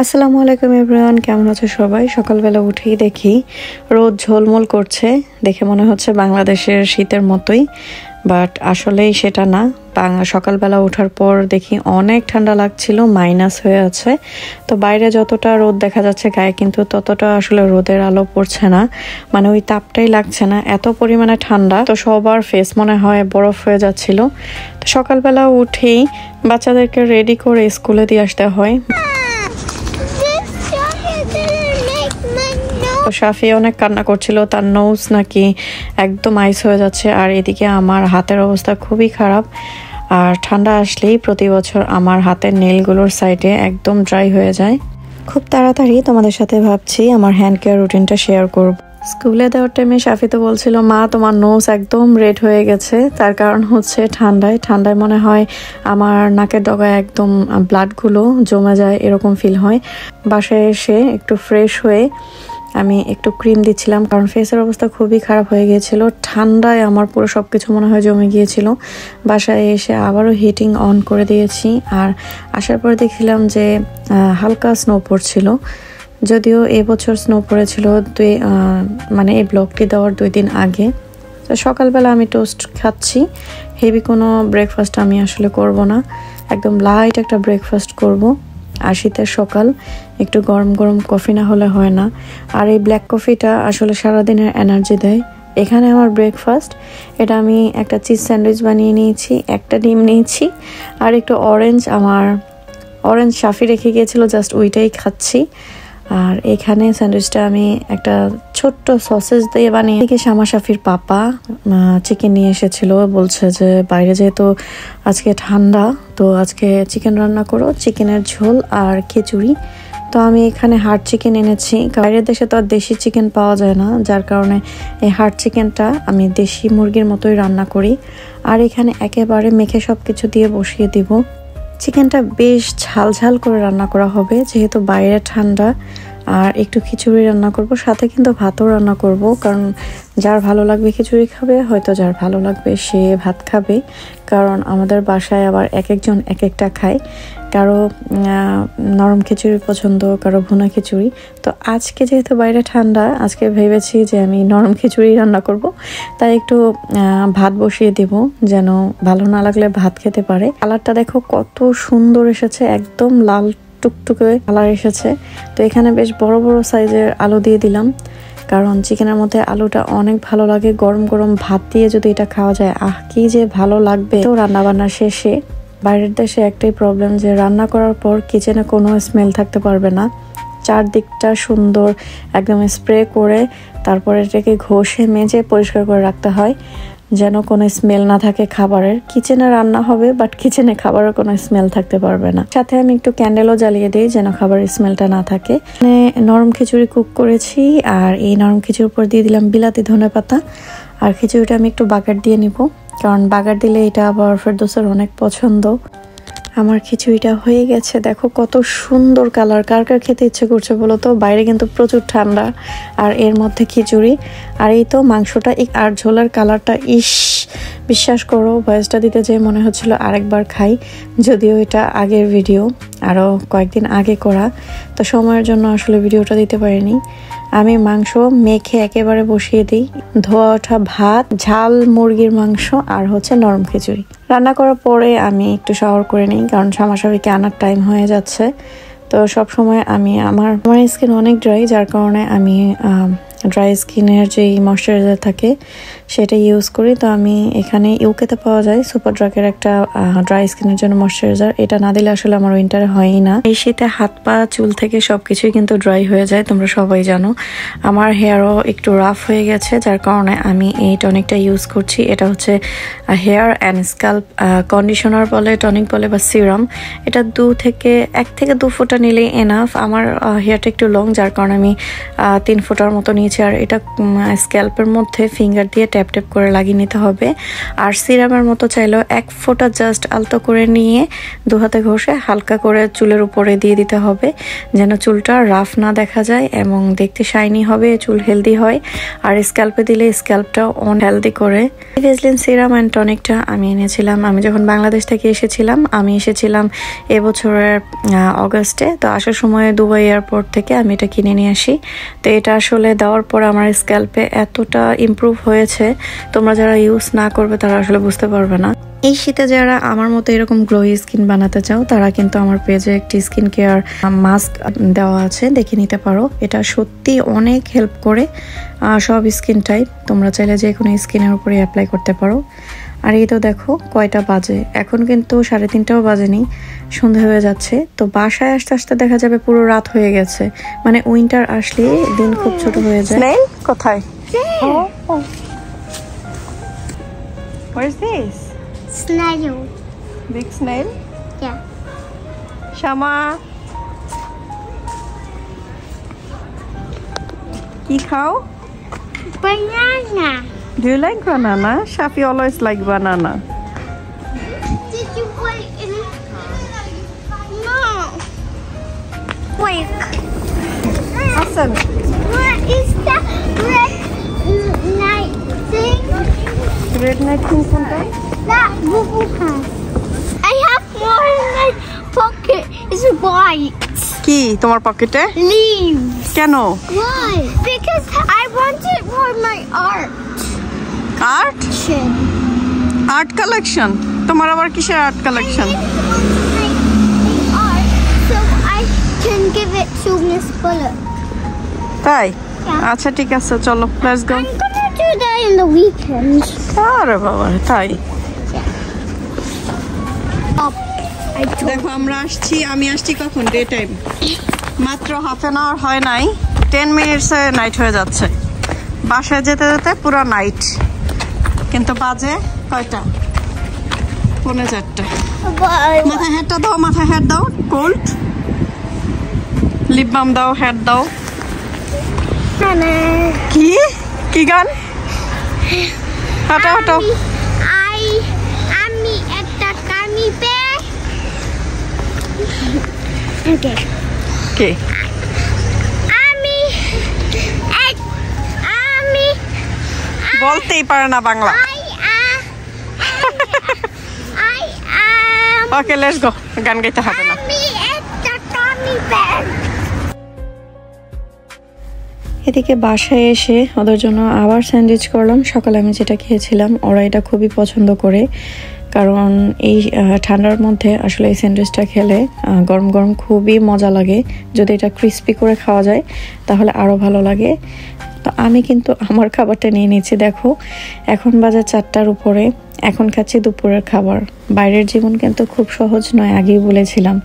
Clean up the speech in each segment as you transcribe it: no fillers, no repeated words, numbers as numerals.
আসসালামু আলাইকুম এভরিওয়ান, কেমন আছো সবাই? সকালবেলা উঠেই দেখি রোদ ঝলমল করছে, দেখে মনে হচ্ছে বাংলাদেশের শীতের মতোই, বাট আসলেই সেটা না। সকালবেলা ওঠার পর দেখি অনেক ঠান্ডা লাগছিল, মাইনাস হয়ে আছে। তো বাইরে যতটা রোদ দেখা যাচ্ছে গায়ে, কিন্তু ততটা আসলে রোদের আলো পড়ছে না, মানে ওই তাপটাই লাগছে না, এত পরিমাণে ঠান্ডা। তো সবার ফেস মনে হয় বরফ হয়ে যাচ্ছিল। তো সকালবেলা উঠেই বাচ্চাদেরকে রেডি করে স্কুলে দিয়ে আসতে হয়। শাফি অনেক কান্না করছিল, তার নোজ নাকি একদম আইস হয়ে যাচ্ছে। আর এদিকে আমার হাতের অবস্থা খুবই খারাপ, আর ঠান্ডা আসলেই প্রতি বছর আমার হাতের নেলগুলোর সাইডে একদম ড্রাই হয়ে যায়। খুব তাড়াতাড়ি তোমাদের সাথে ভাবছি আমার হ্যান্ড কেয়ার রুটিনটা শেয়ার করব। স্কুলে দেওয়ার টাইমে শাফি তো বলছিল, মা তোমার নোজ একদম রেড হয়ে গেছে। তার কারণ হচ্ছে ঠান্ডায় মনে হয় আমার নাকের ডগায় একদম ব্লাডগুলো জমে যায়, এরকম ফিল হয়। বাসায় এসে একটু ফ্রেশ হয়ে আমি একটু ক্রিম দিচ্ছিলাম, কারণ ফেসের অবস্থা খুবই খারাপ হয়ে গিয়েছিল। ঠান্ডায় আমার পুরো সবকিছু মনে হয় জমে গিয়েছিল। বাসায় এসে আবারও হিটিং অন করে দিয়েছি, আর আসার পর দেখছিলাম যে হালকা স্নো পড়ছিল। যদিও এবছর স্নো পড়েছিল মানে এই ব্লগটি দেওয়ার 2 দিন আগে। তো সকালবেলা আমি টোস্ট খাচ্ছি, হেভি কোনো ব্রেকফাস্ট আমি আসলে করব না, একদম লাইট একটা ব্রেকফাস্ট করব। আর শীতের সকাল, একটু গরম গরম কফি না হলে হয় না। আর এই ব্ল্যাক কফিটা আসলে সারাদিনের এনার্জি দেয়। এখানে আমার ব্রেকফাস্ট, এটা আমি একটা চিজ স্যান্ডউইচ বানিয়ে নিয়েছি, একটা ডিম নিয়েছি, আর একটু অরেঞ্জ শাফি রেখে গিয়েছিল, জাস্ট ওইটাই খাচ্ছি। আর এখানে স্যান্ডউইচটা আমি একটা ছোট্ট সসেজ দিয়ে বানিয়ে দিকে। শামা শাফির পাপা চিকেন নিয়ে এসেছিল, বলছে যে বাইরে যেহেতু আজকে ঠান্ডা, তো আজকে চিকেন রান্না করো, চিকেনের ঝোল আর খিচুড়ি। তো আমি এখানে হার্ড চিকেন এনেছি, বাইরের দেশে তো আর দেশি চিকেন পাওয়া যায় না, যার কারণে এই হার্ড চিকেনটা আমি দেশি মুরগির মতোই রান্না করি। আর এখানে একেবারে মেখে সব কিছু দিয়ে বসিয়ে দিব। চিকেনটা বেশ ঝাল করে রান্না করা হবে, যেহেতু বাইরে ঠান্ডা। আর একটু খিচুড়ি রান্না করব, সাথে কিন্তু ভাতও রান্না করব, কারণ যার ভালো লাগবে খিচুড়ি খাবে, হয়তো যার ভালো লাগবে সে ভাত খাবে। কারণ আমাদের বাসায় আবার এক একজন এক একটা খায়, কারো নরম খিচুড়ি পছন্দ, কারো ভুনা খিচুড়ি। তো আজকে যেহেতু বাইরে ঠান্ডা, আজকে ভেবেছি যে আমি নরম খিচুড়ি রান্না করব, তাই একটু ভাত বসিয়ে দিব, যেন ভালো না লাগলে ভাত খেতে পারে। কালারটা দেখো কত সুন্দর এসেছে, একদম লাল টুকটুকে কালার এসেছে। তো এখানে বেশ বড় বড় সাইজের আলু দিয়ে দিলাম, কারণ চিকেনের মধ্যে আলুটা অনেক ভালো লাগে। গরম গরম ভাত দিয়ে যদি এটা খাওয়া যায়, কি যে ভালো লাগবে। তো রান্না বান্না শেষে, বাইরের দেশে একটাই প্রবলেম, যে রান্না করার পর কিচেনে কোনো স্মেল থাকতে পারবে না। চারদিকটা সুন্দর একদম স্প্রে করে তারপরে এটাকে ঘষে মেজে পরিষ্কার করে রাখতে হয়, যেন কোনো স্মেল না থাকে খাবারের। কিচেনে রান্না হবে, বাট কিচেনে খাবারের কোনো স্মেল থাকতে পারবে না। সাথে আমি একটু ক্যান্ডেলও জ্বালিয়ে দিই, যেন খাবারের স্মেলটা না থাকে। নরম খিচুড়ি কুক করেছি, আর এই নরম খিচুড়ির উপর দিয়ে দিলাম বিলাতি ধনেপাতা। আর খিচুড়িটা আমি একটু বাগার দিয়ে নিব, কারণ বাগার দিলে এটা আবার ফেরদৌসের অনেক পছন্দ। আমার খিচুড়িটা হয়ে গেছে, দেখো কত সুন্দর কালার। কার কার খেতে ইচ্ছে করছে বলো তো? বাইরে কিন্তু প্রচুর ঠান্ডা, আর এর মধ্যে খিচুড়ি। আর এই তো মাংসটা, আর ঝোলের কালারটা, বিশ্বাস করো ভয়েসটা দিতে যেয়ে মনে হচ্ছিল আরেকবার খাই, যদিও এটা আগের ভিডিও, আরও কয়েকদিন আগে করা, তো সময়ের জন্য আসলে ভিডিওটা দিতে পারিনি। আমি মাংস মেখে একেবারে বসিয়ে দিই, ধোয়া ওঠা ভাত, ঝাল মুরগির মাংস, আর হচ্ছে নরম খিচুড়ি। রান্না করার পরে আমি একটু শাওয়ার করে নিই, কারণ সামাসাবিকে আনার টাইম হয়ে যাচ্ছে। তো সব সময় আমার স্কিন অনেক ড্রাই, যার কারণে আমি ড্রাই স্কিনের যেই ময়শ্চারাইজার থাকে সেটা ইউজ করি। তো আমি এখানে ইউকেতে পাওয়া যায় সুপার ড্রাগের একটা ড্রাই স্কিনের জন্য ময়শ্চারাইজার, এটা না দিলে আসলে আমার উইন্টারে হয়ই না। এই শীতে হাত পা চুল থেকে সবকিছুই কিন্তু ড্রাই হয়ে যায়, তোমরা সবাই জানো। আমার হেয়ারও একটু রাফ হয়ে গেছে, যার কারণে আমি এই টনিকটা ইউজ করছি। এটা হচ্ছে হেয়ার অ্যান্ড স্কাল্প কন্ডিশনার বলে, টনিক বলে, বা সিরাম। এটা 1 থেকে 2 ফোঁটা নিলেই এনাফ। আমার হেয়ারটা একটু লং, যার কারণে আমি 3 ফোঁটার মতো নিয়েছি। নিয়েছি আর এটা স্ক্যাল্পের মধ্যে ফিঙ্গার দিয়ে ট্যাপ ট্যাপ করে লাগিয়ে নিতে হবে। আর সিরামের মতো চাইলেও 1 ফোঁটা জাস্ট আলতো করে নিয়ে 2 হাতে ঘষে হালকা করে চুলের উপরে দিয়ে দিতে হবে, যেন চুলটা রাফ না দেখা যায় এবং দেখতে শাইনি হবে, চুল হেলদি হয়। আর স্ক্যাল্পে দিলে স্ক্যাল্পটা অন হেলদি করে। ভেসলিন সিরাম অ্যান্ড টনিকটা আমি এনেছিলাম আমি যখন বাংলাদেশ থেকে এসেছিলাম। আমি এসেছিলাম এবছরের অগাস্টে। তো আসার সময় দুবাই এয়ারপোর্ট থেকে আমি এটা কিনে নিয়ে আসি। তো এটা আসলে দেওয়ার পর আমার স্ক্যাল্পে এতটা ইমপ্রুভ হয়েছে, তোমরা যারা ইউজ না করবে তারা আসলে বুঝতে পারবে না। এই শীতে যারা আমার মতো এরকম গ্লোই স্কিন বানাতে চাও তারা কিন্তু আমার পেজে একটি স্কিন কেয়ার মাস্ক দেওয়া আছে, দেখে নিতে পারো। এটা সত্যি অনেক হেল্প করে সব স্কিন টাইপ। তোমরা চাইলে যে কোনো স্কিনের উপরে অ্যাপ্লাই করতে পারো। আর এই তো দেখো কয়টা বাজে, এখন কিন্তু 3:30টাও বাজেনি, সন্ধ্যা হয়ে যাচ্ছে। তো বাসায় আসতে আসতে দেখা যাবে পুরো রাত হয়ে গেছে। মানে উইন্টার আসলে দিন খুব ছোট হয়ে যায়। স্নেল কোথায়? Where's this? Snail. Big snail? Yeah. Shama. কি খাও? Banana. Do you like banana? Shafi always like banana. Did you wait in? No. Wait. Hassan. What is that red night thing? Red night thing sometimes? That Boo has. I have more in my pocket. It's white. কি তোমার পকেটে? Leaves. কেন? Why? Because I want it for my art. Art? Art collection? তোমার আবার কিসের art collection? Art, so I can give it to Miss Bullock. তাই? Yeah. আচ্ছা ঠিক আছে, চলো let's go. I'm gonna do that in the weekend. আরে বাবা, তাই? I দেখো আমরা আসছি, আমি আসছি কখন? Day time. মাত্র হাফ অ্যান আওয়ার হয় নাই, 10 মিনিটসে নাইট হয়ে যাচ্ছে। বাসায় যেতে যেতে পুরো নাইট। কিন্তু বাজে কয়টা? 3:45। মাথায় হ্যাটটা দাও, মাথায় হ্যাট দাও, কোল্ড। লিপ বাম দাও, হ্যাট দাও। কি কি গান? হাঁটো হাঁটো। আমি একটা কামি বের। Okay. কে? আমি বলতেই পারে না বাংলা। ওকে লেটস গো, গান গাইতে হবে না। আমি একটা কামি বের। এদিকে বাসায় এসে ওদের জন্য আবার স্যান্ডউইচ করলাম। সকালে আমি যেটা খেয়েছিলাম, ওরা এটা খুবই পছন্দ করে, কারণ এই ঠান্ডার মধ্যে আসলে এই স্যান্ডউইচটা খেলে গরম গরম খুবই মজা লাগে। যদি এটা ক্রিস্পি করে খাওয়া যায় তাহলে আরও ভালো লাগে। তো আমি কিন্তু আমার খাবারটা নিয়ে নিচ্ছি। দেখো এখন বাজে 4টার উপরে, এখন খাচ্ছি দুপুরের খাবার। বাইরের জীবন কিন্তু খুব সহজ নয়, আগেই বলেছিলাম।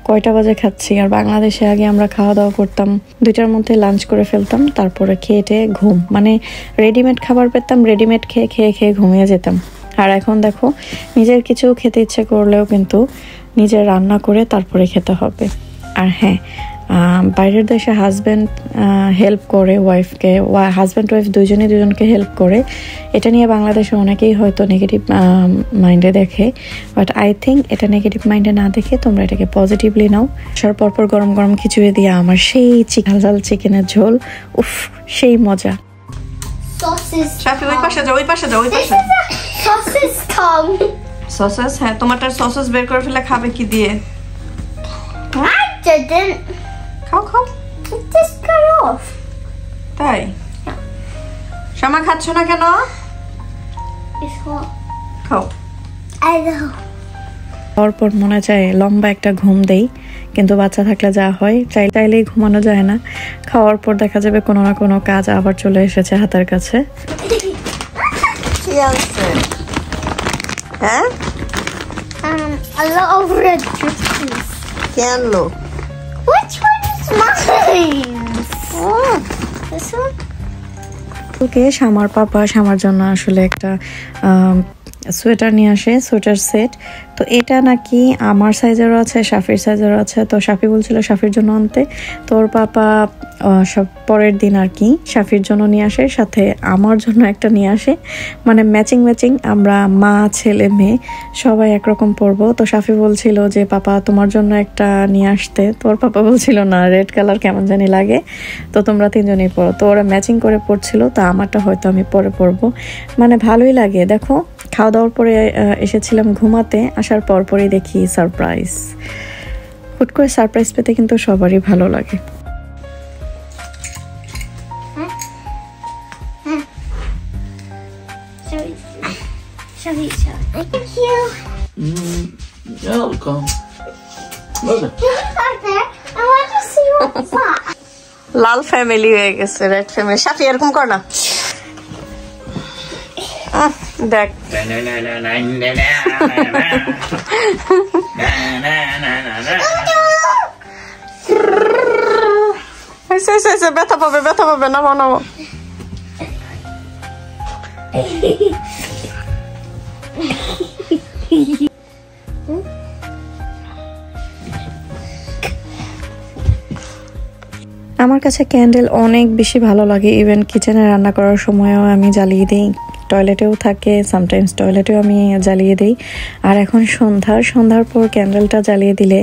কয়টা বাজে খাচ্ছি। আর বাংলাদেশে আগে আমরা খাওয়া দাওয়া করতাম 2টার মধ্যে, লাঞ্চ করে ফেলতাম, তারপরে খেয়ে ঘুম, মানে রেডিমেড খাবার পেতাম, রেডিমেড খেয়ে খেয়ে খেয়ে ঘুমিয়ে যেতাম। আর এখন দেখো নিজের কিছু খেতে ইচ্ছে করলেও কিন্তু নিজে রান্না করে তারপরে খেতে হবে। আর হ্যাঁ, বাইরের দেশে হাজব্যান্ড হেল্প করে ওয়াইফকে, হাজব্যান্ড ওয়াইফ দুজনকে হেল্প করে। এটা নিয়ে বাংলাদেশে অনেকেই হয়তো নেগেটিভ মাইন্ডে দেখে, বাট আই থিঙ্ক এটা নেগেটিভ মাইন্ডে না দেখে তোমরা এটাকে পজিটিভলি নাও। আসার পরপর গরম গরম খিচুড়ি দিয়ে আমার সেই ঝাল চিকেনের ঝোল, উফ সেই মজা। ওই পাশে যাও, ওই পাশে যাও, ওই পাশে। Sauces come. সসেস? হ্যাঁ, তোমারটার সসেস বের করে ফেলে খাবে কি দিয়ে? I didn't. খাও খাও। It just got off. তাই? শামা খাচ্ছ না কেন? It's hot. খাও। I know. তারপর মনে চায় লম্বা একটা ঘুম দেই, কিন্তু বাচ্চা থাকলে যা হয়, চাইলেই ঘুমানো যায় না। খাওয়ার পর দেখা যাবে কোনো না কোনো কাজ আবার চলে এসেছে হাতের কাছে। হ্যাঁ, A lot of red juices. কে আনলো? Which one is mine? Oh, this one? Okay, Shamar papa Shamar জন্য আসলে একটা সোয়েটার নিয়ে আসে, সোয়েটার সেট। তো এটা নাকি আমার সাইজেরও আছে, শাফির সাইজেরও আছে। তো শাফি বলছিল শাফির জন্য আনতে, তো ওর পাপা সব পরের দিন আর কি শাফির জন্য নিয়ে আসে, সাথে আমার জন্য একটা নিয়ে আসে, মানে ম্যাচিং ম্যাচিং। আমরা মা ছেলে মেয়ে সবাই একরকম পরবো। তো শাফি বলছিল যে পাপা তোমার জন্য একটা নিয়ে আসতে, তো ওর পাপা বলছিল না, রেড কালার কেমন জানি লাগে, তো তোমরা তিনজনেই পরো। তো ওরা ম্যাচিং করে পরছিল, তো আমারটা হয়তো আমি পরে পরবো, মানে ভালোই লাগে। দেখো খাওয়া দাওয়ার পরে এসেছিলাম ঘুমাতে, আসার পরপরই দেখি সারপ্রাইজ। হুট করে সারপ্রাইজ পেতে কিন্তু সবারই ভালো লাগে। Thank you. Welcome. Mother. Back there. I want to see what's that. Lal family হয়ে গেছে, রেড ফ্যামিলি। শাফি এরকম কর না, দেখ ব্যথা পাবে, ব্যথা পাবে, নামো নামো। আমার কাছে ক্যান্ডেল অনেক বেশি ভালো লাগে, ইভেন কিচেনে রান্না করার সময়ও আমি জ্বালিয়ে দিই, টয়লেটেও থাকে, সামটাইমস টয়লেটেও আমি জ্বালিয়ে দিই। আর এখন সন্ধ্যার পর ক্যান্ডেলটা জ্বালিয়ে দিলে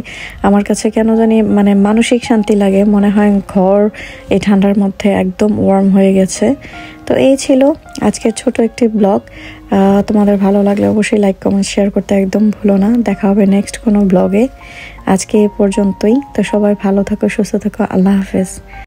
আমার কাছে কেন জানি মানে মানসিক শান্তি লাগে, মনে হয় ঘর এই ঠান্ডার মধ্যে একদম ওয়ার্ম হয়ে গেছে। তো এই ছিল আজকের ছোট একটি ব্লগ। তোমাদের ভালো লাগলে অবশ্যই লাইক কমেন্ট শেয়ার করতে একদম ভুলো না। দেখা হবে নেক্সট কোনো ব্লগে। আজকে এ পর্যন্তই। তো সবাই ভালো থাকো, সুস্থ থাকো, আল্লাহ হাফেজ।